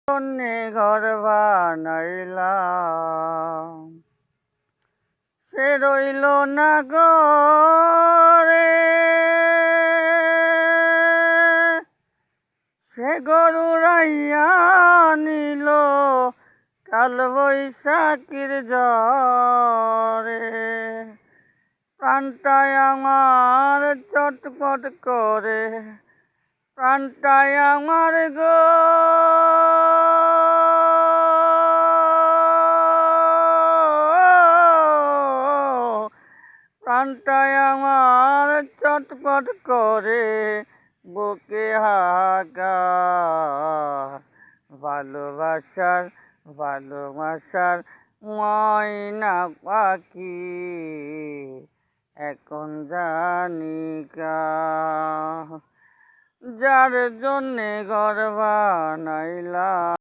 জন্যে ঘর বানাইলাম, সে রইল না ঘরে, সে গরু রাইয়া নিল কাল বৈশাখীর ঝড়ে। প্রাণটায় আমার চটপট করে, প্রাণটায় আমার গো প্রাণটায় আমার চটপট করে, বুকে হাহাকার। ভালোবাসার ভালোবাসার ময়না পাখি এখন জানি কার, যার জন্যে ঘর বানাইলাম।